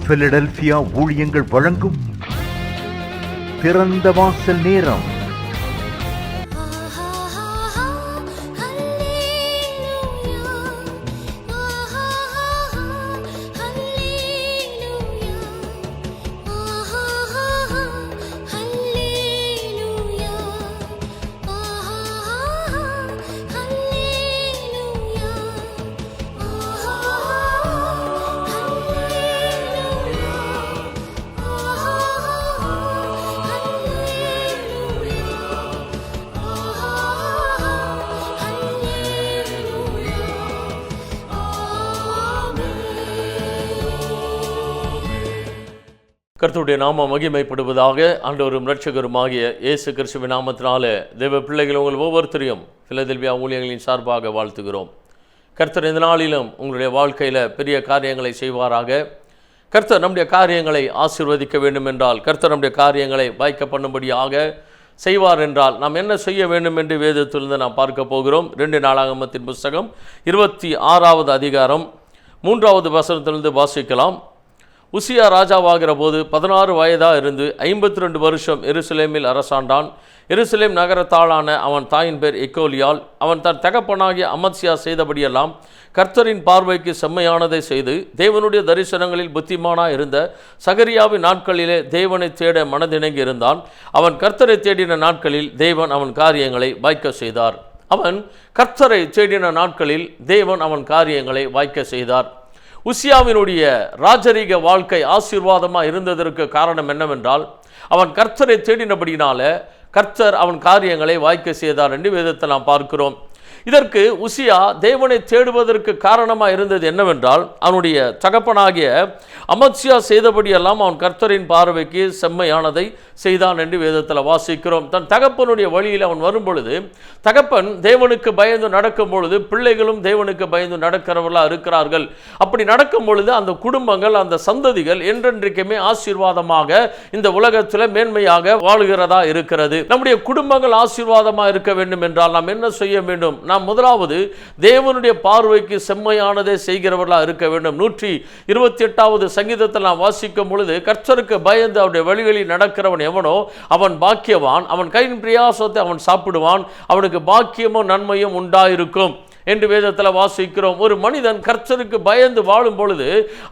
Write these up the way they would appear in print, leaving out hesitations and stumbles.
Philadelphia ஊழியங்கள் வழங்கும் திறந்த வாசல் நேரம். கர்த்தருடைய நாமம் மகிமைப்படுவதாக. ஆண்டவரும் இரட்சகருமாகிய இயேசு கிறிஸ்துவின் நாமத்தினாலே தேவ பிள்ளைகள் உங்கள் ஒவ்வொருத்தரையும் பிலதெல்பியா ஊழியங்களின் சார்பாக வாழ்த்துகிறோம். கர்த்தர் இந்த நாளிலும் உங்களுடைய வாழ்க்கையில் பெரிய காரியங்களை செய்வாராக. கர்த்தர் நம்முடைய காரியங்களை ஆசீர்வதிக்க வேண்டும் என்றால், கர்த்தர் நம்முடைய காரியங்களை வாய்க்க பண்ணும்படியாக செய்வார் என்றால் நாம் என்ன செய்ய வேண்டும் என்று வேதத்திலிருந்து நாம் பார்க்க போகிறோம். 2 நாளாகமத்தின் புஸ்தகம் 26வது அதிகாரம் 3வது வசனத்திலிருந்து வாசிக்கலாம். உசியா ராஜாவாகிற போது 16 வயதாக இருந்து 52 வருஷம் எருசலேமில் அரசாண்டான். எருசலேம் நகரத்தாளான அவன் தாயின் பேர் எக்கோலியால். அவன் தன் தகப்பனாகிய அமத்சியா செய்தபடியெல்லாம் கர்த்தரின் பார்வைக்கு செம்மையானதை செய்து தேவனுடைய தரிசனங்களில் புத்திமானாக இருந்த சகரியாவின் நாட்களிலே தேவனை தேட மனதிணங்கி இருந்தான். அவன் கர்த்தரை தேடின நாட்களில் தேவன் அவன் காரியங்களை வாய்க்க செய்தார். அவன் கர்த்தரை தேடின நாட்களில் தேவன் அவன் காரியங்களை வாய்க்க செய்தார். உசியாவினுடைய ராஜரீக வாழ்க்கை ஆசீர்வாதமாக இருந்ததற்கு காரணம் என்னவென்றால், அவன் கர்த்தரை தேடினபடினால கர்த்தர் அவன் காரியங்களை வாய்க்க செய்தார் என்று வேதத்தை நாம் பார்க்கிறோம். இதற்கு உசியா தேவனை தேடுவதற்கு காரணமாக இருந்தது என்னவென்றால், அவனுடைய தகப்பனாகிய அமத்சியா செய்தபடியெல்லாம் அவன் கர்த்தரின் பார்வைக்கு செம்மையானதை செய்தான் என்று வேதத்தில் வாசிக்கிறோம். தன் தகப்பனுடைய வழியில் அவன் வரும்பொழுது, தகப்பன் தேவனுக்கு பயந்து நடக்கும் பொழுது பிள்ளைகளும் தேவனுக்கு பயந்து நடக்கிறவர்களாக இருக்கிறார்கள். அப்படி நடக்கும் பொழுது அந்த குடும்பங்கள், அந்த சந்ததிகள் என்றென்றைக்குமே ஆசீர்வாதமாக இந்த உலகத்தில் மேன்மையாக வாழுகிறதா இருக்கிறது. நம்முடைய குடும்பங்கள் ஆசீர்வாதமாக இருக்க வேண்டும் என்றால் நாம் என்ன செய்ய வேண்டும்? நாம் முதலாவது தேவனுடைய பார்வைக்கு செம்மையானதை செய்கிறவர்களாக இருக்க வேண்டும். 128வது சங்கீதத்தில் நாம் வாசிக்கும் பொழுது, கர்த்தருக்கு பயந்து அவருடைய வழிகளில் நடக்கிறவன் எவனோ அவன் பாக்கியவான், அவன் கையின் பிரயாசத்தை அவன் சாப்பிடுவான், அவனுக்கு பாக்கியமும் நன்மையும் உண்டாயிருக்கும் என்று வேதத்தில் வாசிக்கிறோம். ஒரு மனிதன் கர்த்தருக்கு பயந்து வாழும் பொழுது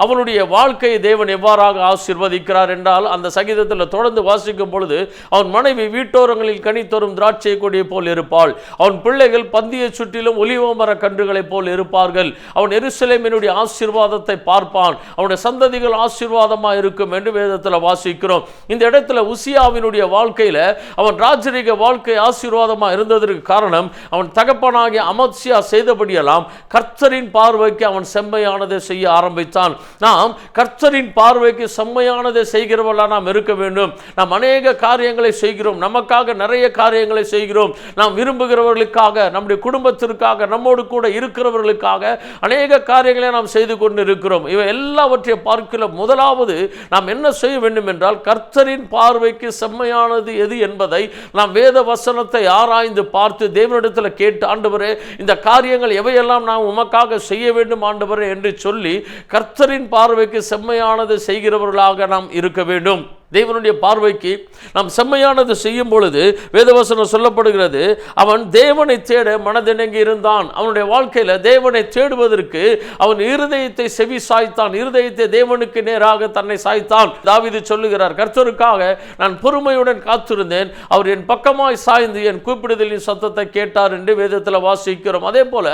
அவனுடைய வாழ்க்கையை தேவன் எவ்வாறாக ஆசீர்வதிக்கிறார் என்றால், அந்த சங்கீதத்தில் தொடர்ந்து வாசிக்கும் பொழுது, அவன் மனைவி வீட்டோரங்களில் கனி தரும் திராட்சை கொடியை போல் இருப்பாள், அவன் பிள்ளைகள் பந்தியை சுற்றிலும் ஒலிவ மர கன்றுகளைப் போல் இருப்பார்கள், அவன் எருசலேமினுடைய ஆசீர்வாதத்தை பார்ப்பான், அவனுடைய சந்ததிகள் ஆசீர்வாதமாக இருக்கும் என்று வேதத்தில் வாசிக்கிறோம். இந்த இடத்துல உசியாவினுடைய வாழ்க்கையில் அவன் ராஜரீக வாழ்க்கை ஆசீர்வாதமாக இருந்ததற்கு காரணம், அவன் தகப்பனாகிய அமத்சியா செய்தபடியெல்லாம் கர்த்தரின் பார்வைக்கு அவன் செம்மையானதை செய்ய ஆரம்பித்தான். நாம் கர்த்தரின் பார்வைக்கு செம்மையானதை செய்கிறவர்களாக நாம் இருக்க வேண்டும். நாம் அநேக காரியங்களை செய்கிறோம், நமக்காக நிறைய காரியங்களை செய்கிறோம். நாம் விரும்புகிறவர்களுக்காக, நம்முடைய குடும்பத்திற்காக, நம்மோடு கூட இருக்கிறவர்களுக்காக அநேக காரியங்களை நாம் செய்து கொண்டு இருக்கிறோம். இவை எல்லாவற்றையும் பார்க்கல முதலாவது நாம் என்ன செய்ய வேண்டும் என்றால், கர்த்தரின் பார்வைக்கு செம்மையானது எது என்பதை நாம் வேத வசனத்தை ஆராய்ந்து பார்த்து தேவனிடத்தில் கேட்டு, ஆண்டவரே இந்த காரியங்கள் எவையெல்லாம் நாம் உமக்காக செய்ய வேண்டும் ஆண்டவரே என்று சொல்லி கர்த்தரின் பார்வைக்கு செம்மையானது செய்கிறவர்களாக நாம் இருக்க வேண்டும். தேவனுடைய பார்வைக்கு நாம் செம்மையானது செய்யும் பொழுது வேதவசனம் சொல்லப்படுகிறது, அவன் தேவனை தேட மனதிணங்கி இருந்தான். அவனுடைய வாழ்க்கையில் தேவனை தேடுவதற்கு அவன் இருதயத்தை செவி சாய்த்தான், இருதயத்தை தேவனுக்கு நேராக தன்னை சாய்த்தான். தாவீது சொல்லுகிறார், கர்த்தருக்காக நான் பொறுமையுடன் காத்திருந்தேன், அவர் என் பக்கமாய் சாய்ந்து என் கூப்பிடுதலின் சத்தத்தை கேட்டார் என்று வேதத்தில் வாசிக்கிறோம். அதே போல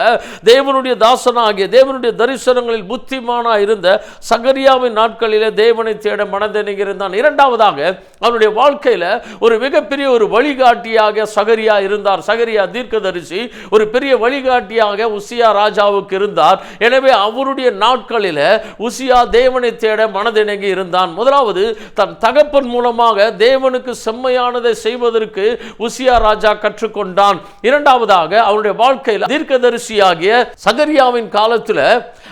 தேவனுடைய தாசனாகிய, தேவனுடைய தரிசனங்களில் புத்திமானா இருந்த சகரியாவின் நாட்களிலே தேவனை தேட மனதிணங்கி இருந்தான். இரண்டாவதாக அவனுடைய வாழ்க்கையில ஒரு மிகப்பெரிய ஒரு வழிகாட்டியாக சகரியா இருந்தார். சகரியா தீர்க்கதரிசி ஒரு பெரிய வழிகாட்டியாக உசியா ராஜாவுக்கு இருந்தார். எனவே அவருடைய நாட்களில் உசியா தேவனை தேட மனதிணங்கி இருந்தான். முதலாவது தன் தகப்பன் மூலமாக தேவனுக்கு செம்மையானதை செய்வதற்கு உசியா ராஜா கற்றுக்கொண்டான். இரண்டாவதாக அவனுடைய வாழ்க்கையில் தீர்க்கதரிசியாகிய சகரியாவின் காலத்தில்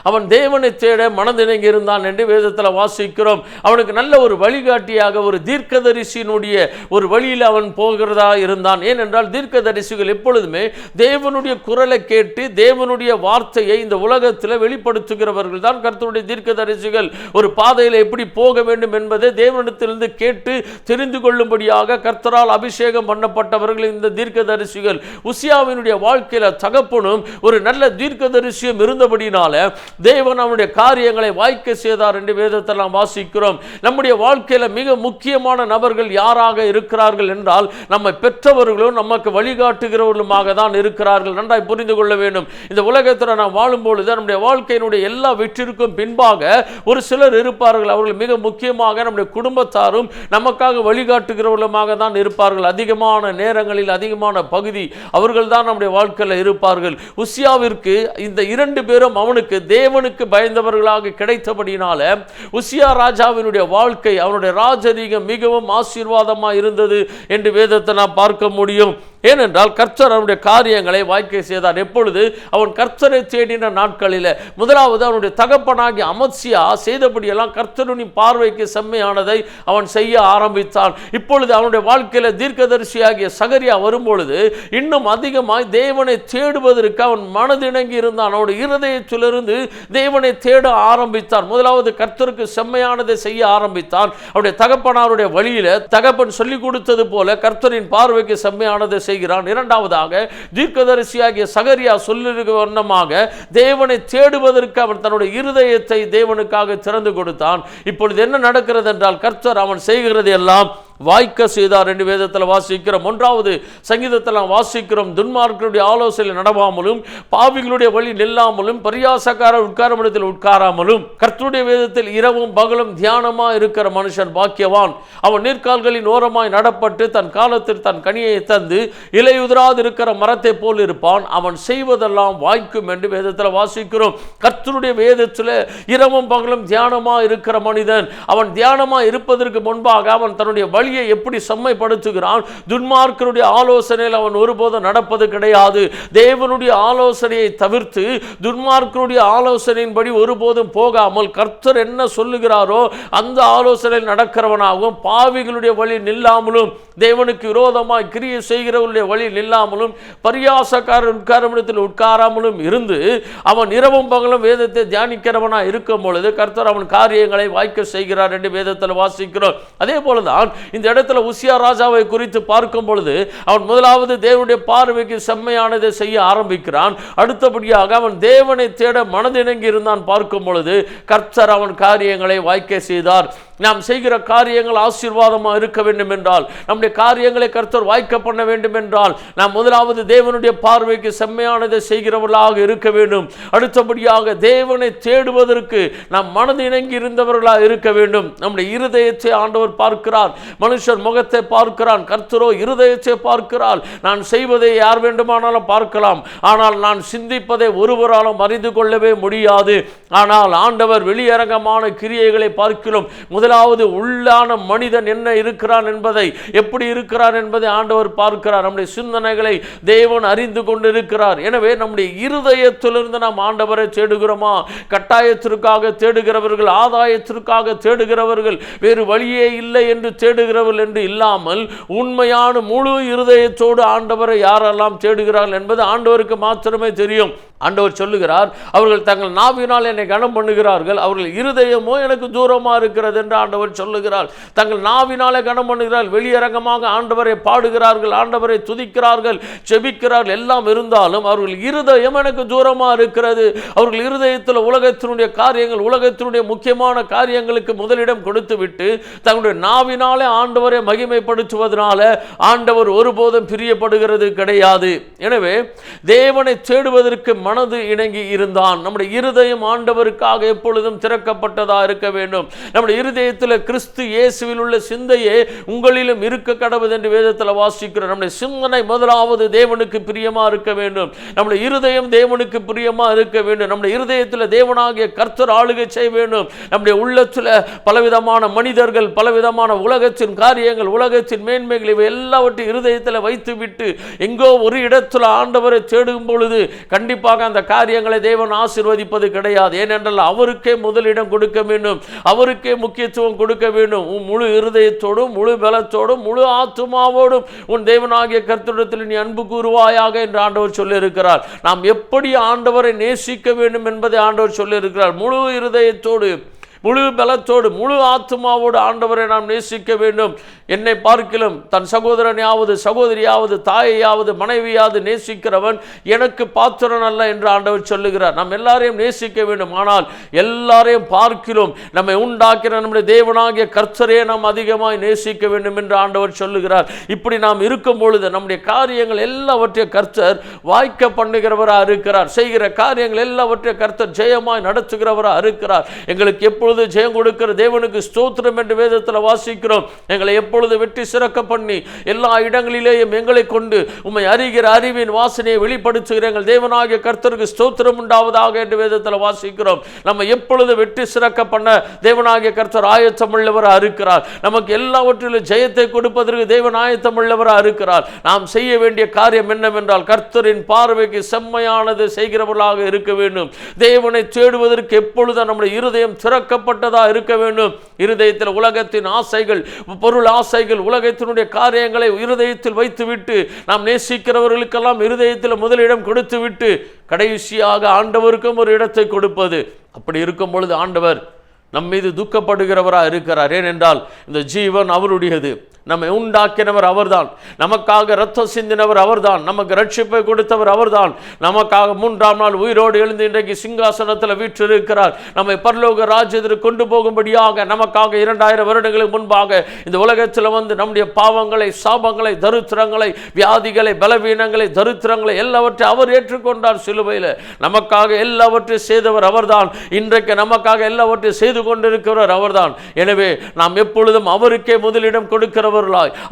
அவன் தேவனை தேட மனதிணங்கி இருந்தான் என்று வேதத்தில் வாசிக்கிறோம். அவனுக்கு நல்ல ஒரு வழிகாட்டியாக அடுத்தபடியாக ஒரு தீர்க்கதரிசியினுடைய ஒரு வழியில் அவன் போகிறதா இருந்தான். ஏனென்றால் தீர்க்கதரிசிகள் எப்பொழுதுமே தேவனுடைய குரலை கேட்டு தேவனுடைய வார்த்தையை இந்த உலகத்தில் வெளிப்படுத்துகிறவர்கள் தான் கர்த்தருடைய தீர்க்கதரிசிகள். ஒரு பாதையில் எப்படி போக வேண்டும் என்பதை தேவனிடத்திலிருந்து கேட்டு தெரிந்து கொள்ளும்படியாக கர்த்தரால் அபிஷேகம் பண்ணப்பட்டவர்கள் இந்த தீர்க்கதரிசிகள். உசியாவினுடைய வாழ்க்கையில தகப்பனும் ஒரு நல்ல தீர்க்கதரிசியும் இருந்தபடினால தேவன் அவனுடைய காரியங்களை வாய்க்க செய்தார் என்று வேதத்தில் நாம் வாசிக்கிறோம். நம்முடைய வாழ்க்கையில மிக முக்கியமான நபர்கள் யாராக இருக்கிறார்கள் என்றால் நம்மை பெற்றவர்களும் நமக்கு வழிகாட்டுகிறவர்களுமாக தான் இருக்கிறார்கள். நன்றாய் புரிந்து கொள்ள வேண்டும். இந்த உலகத்தில் நாம் வாழும் பொழுது நம்முடைய வாழ்க்கையினுடைய எல்லா வெற்றிற்கும் பின்பாக ஒரு சிலர் இருப்பார்கள். அவர்கள் மிக முக்கியமாக நம்முடைய குடும்பத்தாரும் நமக்காக வழிகாட்டுகிறவர்களுமாக தான் இருப்பார்கள். அதிகமான நேரங்களில் அதிகமான பகுதி அவர்கள் தான் நம்முடைய வாழ்க்கையில் இருப்பார்கள். உசியாவிற்கு இந்த இரண்டு பேரும் அவனுக்கு தேவனுக்கு பயந்தவர்களாக கிடைத்தபடினால உசியா ராஜாவினுடைய வாழ்க்கை அவனுடைய ராஜரீகம் மிகவும் ஆசீர்வாதமாக இருந்தது என்று வேதத்தை நாம் பார்க்க முடியும். ஏனென்றால் கர்த்தர் அவனுடைய காரியங்களை வாய்க்க செய்தார். எப்பொழுது அவன் கர்த்தரை தேடின நாட்களில் முதலாவது அவனுடைய தகப்பனாகிய அமத்சியா செய்தபடியெல்லாம் கர்த்தருடைய பார்வைக்கு செம்மையானதை அவன் செய்ய ஆரம்பித்தான். இப்பொழுது அவனுடைய வாழ்க்கையில் தீர்க்கதரிசியாகிய சகரியா வரும்பொழுது இன்னும் அதிகமாய் தேவனை தேடுவதற்கு அவன் மனதிணங்கி இருந்தான். அவனுடைய இருதயத்திலிருந்து தேவனை தேட ஆரம்பித்தான். முதலாவது கர்த்தருக்கு செம்மையானதை செய்ய ஆரம்பித்தான். அவனுடைய தகப்பனாருடைய வழியில தகப்பன் சொல்லிக் கொடுத்தது போல கர்த்தரின் பார்வைக்கு செம்மையானதை செய்கிறான். இரண்டாவதாக தீர்க்கதரிசியாகிய சகரியா சொல்லுகிற வண்ணமாக தேவனை தேடுவதற்கு அவன் தன்னுடைய இருதயத்தை தேவனுக்காக திறந்து கொடுத்தான். இப்பொழுது என்ன நடக்கிறது என்றால் கர்த்தர் அவன் செய்கிறது எல்லாம் வாய்க்க செய்தார் என்று வேதத்தில் வாசிக்கிறோம். ஒன்றாவது சங்கீதத்தில் வாசிக்கிறோம், துன்மார்க்கருடைய ஆலோசனை நடவாமலும் பாவிகளுடைய வழி நில்லாமலும் பரியாசக்கார உட்காரும் இடத்தில் உட்காராமலும் கர்த்தருடைய வேதத்தில் இரவும் பகலும் தியானமா இருக்கிற மனுஷன் பாக்கியவான். அவன் நீர்க்கால்களின் ஓரமாய் நடப்பட்டு தன் காலத்தில் தன் கனியை தந்து இலையுதிராது இருக்கிற மரத்தை போல் இருப்பான். அவன் செய்வதெல்லாம் வாய்க்கும் என்று வேதத்தில் வாசிக்கிறோம். கர்த்தருடைய வேதத்தில் இரவும் பகலும் தியானமா இருக்கிற மனிதன் அவன் தியானமா இருப்பதற்கு முன்பாக அவன் தன்னுடைய வழியை எப்படி செம்மைப்படுத்துகிறான். துன்மார்க்கருடைய ஆலோசனையில் அவன் ஒருபோதும் நடப்பது கிடையாது. தேவனுடைய ஆலோசனையை தவிர்த்து துன்மார்க்கருடைய ஆலோசனையின்படி ஒருபோதும் போகாமல் கர்த்தர் என்ன சொல்லுகிறாரோ அந்த ஆலோசனையில் நடக்கிறவனாகவும் பாவிகளுடைய வழி நில்லாமலும் தேவனுக்கு விரோதமாய் கிரியை செய்கிறவர்களுடைய வழி நில்லாமலும் பரியாசக்காரர் உட்காரும் இடத்தில் உட்காராமலும் இருந்து அவன் இரவும் பகலும் வேதத்தை தியானிக்கிறவனாய் இருக்கும் பொழுது கர்த்தர் அவன் காரியங்களை வாய்க்க செய்கிறார் என்று வேதத்தில் வாசிக்கிறோம். அதே போலதான் இந்த இடத்துல உசியா ராஜாவை குறித்து பார்க்கும் பொழுது அவன் முதலாவது தேவனுடைய பார்வைக்கு செம்மையானதை செய்ய ஆரம்பிக்கிறான். அடுத்தபடியாக அவன் தேவனை தேட மனதிணங்கி இருந்தான். பார்க்கும் பொழுது கர்த்தர் அவன் காரியங்களை வாய்க்க செய்தார். நாம் செய்கிற காரியங்கள் ஆசீர்வாதமாக இருக்க வேண்டும் என்றால், நம்முடைய காரியங்களை கர்த்தர் வாய்க்க பண்ண வேண்டும் என்றால் நாம் முதலாவது தேவனுடைய பார்வைக்கு செம்மையானதை செய்கிறவர்களாக இருக்க வேண்டும். அடுத்தபடியாக தேவனை தேடுவதற்கு நாம் மனதிணங்கி இருந்தவர்களாக இருக்க வேண்டும். நம்முடைய இருதயத்தை ஆண்டவர் பார்க்கிறார். மனுஷன் முகத்தை பார்க்கிறான், கர்த்தரோ இருதயத்தை பார்க்கிறார். நான் செய்வதை யார் வேண்டுமானாலும் பார்க்கலாம், ஆனால் நான் சிந்திப்பதை ஒருவராலும் அறிந்து கொள்ளவே முடியாது. ஆனால் ஆண்டவர் வெளியரங்கமான கிரியைகளை பார்க்கிறோம். முதலாவது உள்ளான மனிதன் என்ன இருக்கிறான் என்பதை, எப்படி இருக்கிறார் என்பதை ஆண்டவர் பார்க்கிறார். நம்முடைய சிந்தனைகளை தேவன் அறிந்து கொண்டிருக்கிறார். எனவே நம்முடைய இருதயத்திலிருந்து நாம் ஆண்டவரை தேடுகிறோமா? கட்டாயத்திற்காக தேடுகிறவர்கள், ஆதாயத்திற்காக தேடுகிறவர்கள், வேறு வழியே இல்லை என்று தேடுகிறவர்கள் என்று இல்லாமல் உண்மையான முழு இருதயத்தோடு ஆண்டவரை யாரெல்லாம் தேடுகிறார்கள் என்பது ஆண்டவருக்கு மாத்திரமே தெரியும். ஆண்டவர் சொல்லுகிறார், அவர்கள் தங்கள் நாவினால் என்னை கனம் பண்ணுகிறார்கள், அவர்கள் இருதயமோ எனக்கு தூரமா இருக்கிறது என்று ஆண்டவர் சொல்லுகிறார். தங்கள் நாவினாலே கனம் பண்ணுகிறார்கள், வெளியரங்கமாக ஆண்டவரை பாடுகிறார்கள், ஆண்டவரை துதிக்கிறார்கள், செபிக்கிறார்கள், எல்லாம் இருந்தாலும் அவர்கள் இருதயம் எனக்கு தூரமா இருக்கிறது. அவர்கள் இருதயத்தில் உலகத்தினுடைய காரியங்கள், உலகத்தினுடைய முக்கியமான காரியங்களுக்கு முதலிடம் கொடுத்து விட்டு தங்களுடைய நாவினாலே ஆண்டவரை மகிமைப்படுத்துவதனால ஆண்டவர் ஒருபோதும் பிரியப்படுகிறது கிடையாது. எனவே தேவனை தேடுவதற்கு மனது இணங்கி இருந்தான். நம்முடைய இருதயம் ஆண்டவருக்காக எப்பொழுதும் திறக்கப்பட்டதா இருக்க வேண்டும். நம்முடைய இருதயத்தில் கிறிஸ்து இயேசுவில் உள்ள சிந்தையே உங்களிலும் இருக்க கடவுது என்று வேதத்தில் வாசிக்கிறோம். நம்முடைய சிந்தனை முதலாவது தேவனுக்கு பிரியமா இருக்க வேண்டும். நம்முடைய இருதயம் தேவனுக்கு பிரியமா இருக்க வேண்டும். நம்முடைய இருதயத்தில் தேவனாகிய கர்த்தர் ஆளுகை செய்ய வேண்டும். நம்முடைய உள்ளத்தில் பலவிதமான மனிதர்கள், பலவிதமான உலகத்தின் காரியங்கள், உலகத்தின் மேன்மைகள் இவை எல்லாவற்றையும் இருதயத்தில் வைத்து விட்டு எங்கோ ஒரு இடத்துல ஆண்டவரை தேடும் பொழுது கண்டிப்பாக முன்பாக அந்த காரியங்களை தேவன் ஆசீர்வதிப்பது கிடையாது. ஏனென்றால் அவருக்கே முதலிடம் கொடுக்க வேண்டும், அவருக்கே முக்கியத்துவம் கொடுக்க வேண்டும். உன் முழு இருதயத்தோடும் முழு பலத்தோடும் முழு ஆத்துமாவோடும் உன் தேவனாகிய கர்த்தரிடத்தில் நீ அன்பு கூறுவாயாக என்று ஆண்டவர் சொல்லியிருக்கிறார். நாம் எப்படி ஆண்டவரை நேசிக்க வேண்டும் என்பதை ஆண்டவர் சொல்லியிருக்கிறார். முழு இருதயத்தோடு முழு பலத்தோடு முழு ஆத்மாவோடு ஆண்டவரை நாம் நேசிக்க வேண்டும். என்னை பார்க்கிலும் தன் சகோதரனையாவது சகோதரியாவது தாயையாவது மனைவியாவது நேசிக்கிறவன் எனக்கு பாத்திரன் அல்ல என்று ஆண்டவர் சொல்லுகிறார். நாம் எல்லாரையும் நேசிக்க வேண்டும். ஆனால் எல்லாரையும் பார்க்கிறோம் நம்மை உண்டாக்கிற நம்முடைய தேவனாகிய கர்த்தரே நாம் அதிகமாய் நேசிக்க வேண்டும் என்று ஆண்டவர் சொல்லுகிறார். இப்படி நாம் இருக்கும் பொழுது நம்முடைய காரியங்கள் எல்லாவற்றையும் கர்த்தர் வாய்க்க பண்ணுகிறவராக இருக்கிறார். செய்கிற காரியங்கள் எல்லாவற்றையும் கர்த்தர் ஜெயமாய் நடத்துகிறவராக இருக்கிறார். எங்களுக்கு எப்பொழுது ஜெயம் கொடுக்கிற தேவனுக்கு ஸ்தோத்திரம் என்று வேதத்தில் வாசிக்கிறோம். எங்களை எப்பொழுது வெற்றி சிறக்க பண்ணி எல்லா இடங்களிலேயும் எங்களை கொண்டு உம்மை அறிகிற அறிவின் வாசனையை வெளிப்படுத்துகிற எங்கள் தேவனாகிய கர்த்தருக்கு ஸ்தோத்திரம் உண்டாவதாக என்று வேதத்தில் வாசிக்கிறோம். நம்ம எப்பொழுது வெற்றி சிறக்க பண்ண தேவனாகிய கர்த்தர் ஆயத்தம் உள்ளவராக இருக்கிறார். நமக்கு எல்லாவற்றிலும் ஜெயத்தை கொடுப்பதற்கு தேவன் ஆயத்தம் உள்ளவராக இருக்கிறார். நாம் செய்ய வேண்டிய காரியம் என்னவென்றால் கர்த்தரின் பார்வைக்கு செம்மையானது செய்கிறவர்களாக இருக்க வேண்டும். தேவனை தேடுவதற்கு எப்பொழுது நம்முடைய இருதயம் திறக்கப்பட்டதா இருக்க வேண்டும். இருதயத்தில் உலகத்தின் ஆசைகள், பொருள் ஆசைகள், உலகத்தினுடைய காரியங்களை இருதயத்தில் வைத்துவிட்டு நாம் நேசிக்கிறவர்களுக்கெல்லாம் இருதயத்தில் முதலிடம் கொடுத்துவிட்டு கடைசியாக ஆண்டவருக்கும் ஒரு இடத்தை கொடுப்பது. அப்படி இருக்கும் பொழுது ஆண்டவர் நம் மீது துக்கப்படுகிறவராக இருக்கிறார். ஏனென்றால் இந்த ஜீவன் அவருடையது, நம்மை உண்டாக்கினவர் அவர்தான், நமக்காக ரத்தம் சிந்தினவர் அவர்தான், நமக்கு ரட்சிப்பை கொடுத்தவர் அவர்தான், நமக்காக 3ஆம் நாள் உயிரோடு எழுந்து இன்றைக்கு சிங்காசனத்தில் வீற்றிருக்கிறார். நம்மை பரலோக ராஜ்யத்திற்கு கொண்டு போகும்படியாக நமக்காக 2000 வருடங்களுக்கு முன்பாக இந்த உலகத்தில் வந்து நம்முடைய பாவங்களை, சாபங்களை, தரித்திரங்களை, வியாதிகளை, பலவீனங்களை, தரித்திரங்களை எல்லாவற்றையும் அவர் ஏற்றுக்கொண்டார். சிலுவையில் நமக்காக எல்லாவற்றையும் செய்தவர் அவர்தான். இன்றைக்கு நமக்காக எல்லாவற்றையும் செய்து கொண்டிருக்கிறவர் அவர்தான். எனவே நாம் எப்பொழுதும் அவருக்கே முதலிடம் கொடுக்கிறவர்,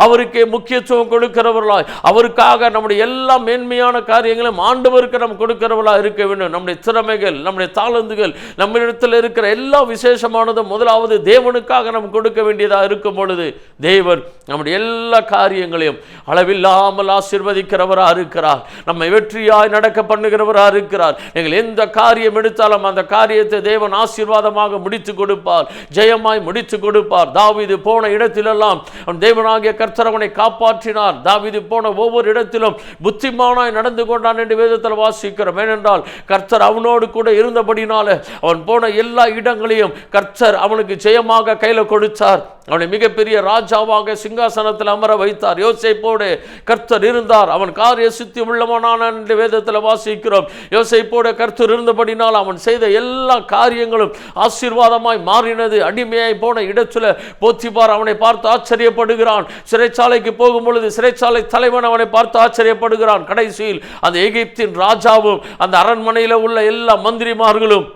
அவருக்கே முக்கியத்துவம் கொடுக்கிறவர்களாய், அவருக்காக நம்முடைய எல்லா மேன்மையான காரியங்களும் ஆண்டவருக்கு நாம் கொடுக்கிறவர்களாக இருக்க வேண்டும். நம்முடைய திறமைகள், நம்முடைய தாளந்துகள், நம்மிடத்தில் இருக்கிற எல்லா விசேஷமானதும் முதலாவது தேவனுக்காக நாம் கொடுக்க வேண்டியதாக இருக்கும் பொழுது தேவன் நம்முடைய எல்லா காரியங்களையும் அளவில்லாமல் ஆசீர்வதிக்கிறவராக இருக்கிறார். நம்மை வெற்றியாய் நடக்க பண்ணுகிறவராக இருக்கிறார். நீங்கள் எந்த காரியம் எடுத்தாலும் அந்த காரியத்தை தேவன் ஆசீர்வாதமாக முடித்து கொடுப்பார், ஜெயமாய் முடித்து கொடுப்பார். தாவீது போன இடத்திலெல்லாம் தேவனாகிய கர்த்தர் அவனை காப்பாற்றினார். தாவீது போன ஒவ்வொரு இடத்திலும் புத்திமானாய் நடந்து கொண்டான் என்று வேதத்தில் வாசிக்கிறோம். ஏனென்றால் கர்த்தர் அவனோடு கூட இருந்தபடினால அவன் போன எல்லா இடங்களையும் கர்த்தர் அவனுக்கு ஜெயமாக கையில கொடுத்தார். அவனை மிகப்பெரிய ராஜாவாக சிங்காசனத்தில் அமர வைத்தார். யோசேப்போடு கர்த்தர் இருந்தார். அவன் காரிய சித்தி உள்ளவனான என்று வேதத்தில் வாசிக்கிறோம். யோசேப்போடு கர்த்தர் இருந்தபடினால் அவன் செய்த எல்லா காரியங்களும் ஆசீர்வாதமாய் மாறினது. அடிமையாய் போன இடத்துல போத்திபார் அவனை பார்த்து ஆச்சரியப்படுகிறான். சிறைச்சாலைக்கு போகும் பொழுது சிறைச்சாலை தலைவன் அவனை பார்த்து ஆச்சரியப்படுகிறான். கடைசியில் அந்த எகிப்தின் ராஜாவும் அந்த அரண்மனையில் உள்ள எல்லா மந்திரிமார்களும்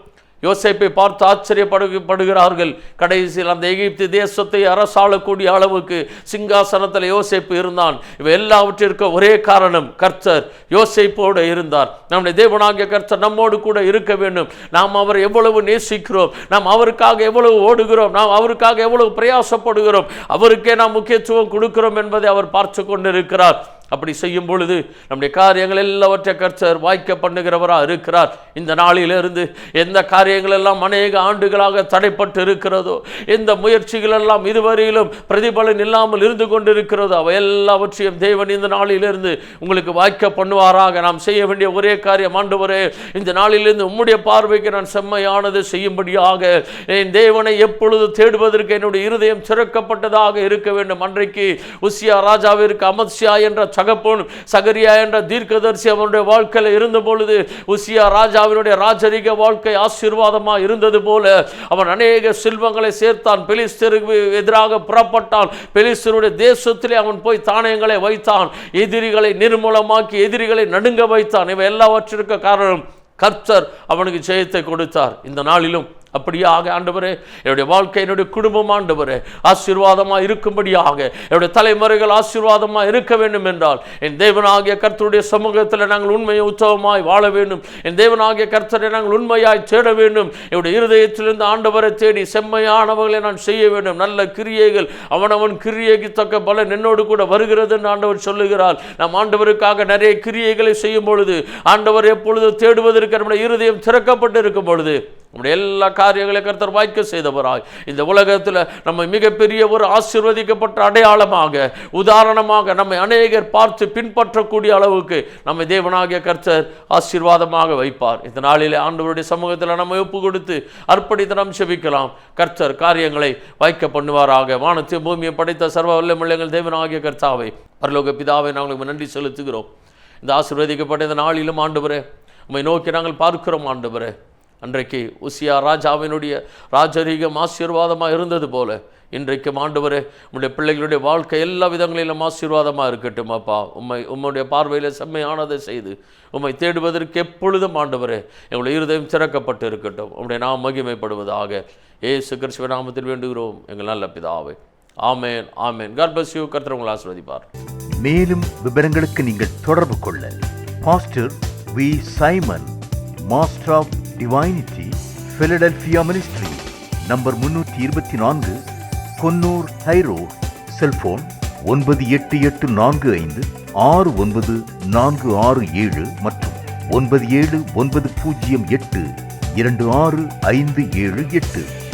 யோசேப்பை பார்த்து ஆச்சரியப்படுகிறார்கள். கடைசியில் அந்த எகிப்து தேசத்தை அரசாளக்கூடிய அளவுக்கு சிங்காசனத்தில் யோசேப்பு இருந்தான். இவை எல்லாவற்றிற்கும் ஒரே காரணம், கர்த்தர் யோசேப்போடு இருந்தார். நம்முடைய தேவனாகிய கர்த்தர் நம்மோடு கூட இருக்க வேண்டும். நாம் அவரை எவ்வளவு நேசிக்கிறோம், நாம் அவருக்காக எவ்வளவு ஓடுகிறோம், நாம் அவருக்காக எவ்வளவு பிரயாசப்படுகிறோம், அவருக்கே நாம் முக்கியத்துவம் கொடுக்கிறோம் என்பதை அவர் பார்த்து கொண்டிருக்கிறார். அப்படி செய்யும் பொழுது நம்முடைய காரியங்கள் எல்லாவற்றை கர்த்தர் வாய்க்க பண்ணுகிறவராக இருக்கிறார். இந்த நாளிலிருந்து எந்த காரியங்கள் எல்லாம் அநேக ஆண்டுகளாக தடைப்பட்டு இருக்கிறதோ, எந்த முயற்சிகள் எல்லாம் இதுவரையிலும் பிரதிபலன் இல்லாமல் இருந்து கொண்டிருக்கிறதோ, அவை எல்லாவற்றையும் தேவன் இந்த நாளிலிருந்து உங்களுக்கு வாய்க்க பண்ணுவாராக. நாம் செய்ய வேண்டிய ஒரே காரியம், ஆண்டவரே இந்த நாளிலிருந்து உம்முடைய பார்வைக்கு நான் செம்மையானது செய்யும்படியாக என் தேவனை எப்பொழுது தேடுவதற்கு என்னுடைய இருதயம் திறக்கப்பட்டதாக இருக்க வேண்டும். அன்றைக்கு உசியா ராஜாவிற்கு அமத்சியா என்ற தகப்பன் சகரியா என்ற தீர்க்கதரிசி அவனுடைய வாழ்க்கையில் இருந்த பொழுது உசியா ராஜாவினுடைய ராஜரிக வாழ்க்கை ஆசீர்வாதமாக இருந்தது போல அவன் அநேக செல்வங்களை சேர்த்தான். பெலிஸ்தருக்கு எதிராக புறப்பட்டான். பெலிஸ்தருடைய தேசத்திலே அவன் போய் தானியங்களை வைத்தான். எதிரிகளை நிர்மூலமாக்கி எதிரிகளை நடுங்க வைத்தான். இவை எல்லாவற்றிற்கு காரணம் கர்த்தர் அவனுக்கு ஜெயத்தை கொடுத்தார். இந்த நாளிலும் அப்படியாக ஆண்டவரே என்னுடைய வாழ்க்கை, என்னுடைய குடும்பம் ஆண்டவரே ஆசீர்வாதமாக இருக்கும்படியாக, என்னுடைய தலைமுறைகள் ஆசீர்வாதமாக இருக்க வேண்டும் என்றால் என் தேவனாகிய கர்த்தருடைய சமூகத்தில் நாங்கள் உண்மையை உற்சவமாய் வாழ வேண்டும். என் தேவனாகிய கர்த்தரை நாங்கள் உண்மையாய் தேட வேண்டும். என்னுடைய இருதயத்திலிருந்து ஆண்டவரை தேடி செம்மையானவர்களை நான் செய்ய வேண்டும். நல்ல கிரியைகள் அவனவன் கிரியைக்கு தக்க பலன் என்னோடு கூட வருகிறது என்று ஆண்டவர் சொல்லுகிறார். நாம் ஆண்டவருக்காக நிறைய கிரியைகளை செய்யும் பொழுது, ஆண்டவர் எப்பொழுது தேடுவதற்கு நம்முடைய இருதயம் திறக்கப்பட்டு இருக்கும் பொழுது நம்முடைய எல்லா காரியங்களை கர்த்தர் வாய்க்க செய்தவராய் இந்த உலகத்தில் நம்மை மிகப்பெரிய ஒரு ஆசீர்வதிக்கப்பட்ட அடையாளமாக, உதாரணமாக நம்மை அநேகர் பார்த்து பின்பற்றக்கூடிய அளவுக்கு நம்மை தேவனாகிய கர்த்தர் ஆசீர்வாதமாக வைப்பார். இந்த நாளிலே ஆண்டவருடைய சமூகத்தில் நம்ம ஒப்பு கொடுத்து அர்ப்பணித்து நாம் செபிக்கலாம். கர்த்தர் காரியங்களை வாய்க்க பண்ணுவாராக. வானத்தை பூமியை படைத்த சர்வ வல்லமையுள்ள தேவனாகிய கர்த்தாவை, பரலோக பிதாவை நாங்கள் நன்றி செலுத்துகிறோம். இந்த ஆசீர்வதிக்கப்பட்ட இந்த நாளிலும் ஆண்டவரே உம்மை நோக்கி நாங்கள் பார்க்கிறோம். ஆண்டவரே, அன்றைக்கு உசியா ராஜாவினுடைய ராஜரீகம் ஆசீர்வாதமாக இருந்தது போல இன்றைக்கு ஆண்டவரே உம்முடைய பிள்ளைகளுடைய வாழ்க்கை எல்லா விதங்களிலும் ஆசீர்வாதமாக இருக்கட்டும். அப்பா, உம்முடைய பார்வையில் செம்மையானதை செய்து உம்மை தேடுவதற்கு எப்பொழுதும் ஆண்டவரே எங்களுடைய இருதயம் திறக்கப்பட்டு இருக்கட்டும். உம்முடைய நாம் மகிமைப்படுவதாக இயேசு கிறிஸ்துவின் நாமத்தில் வேண்டுகிறோம் எங்கள் நல்ல பிதாவே. ஆமேன், ஆமேன். God bless you. கர்த்தர் உங்களை ஆசீர்வதிப்பார். மேலும் விவரங்களுக்கு நீங்கள் தொடர்பு கொள்ள pastor V. Simon, master of divinity, Philadelphia ministry, number 324, Konnur high road, cellphone 9884569467 மற்றும் 9790826578.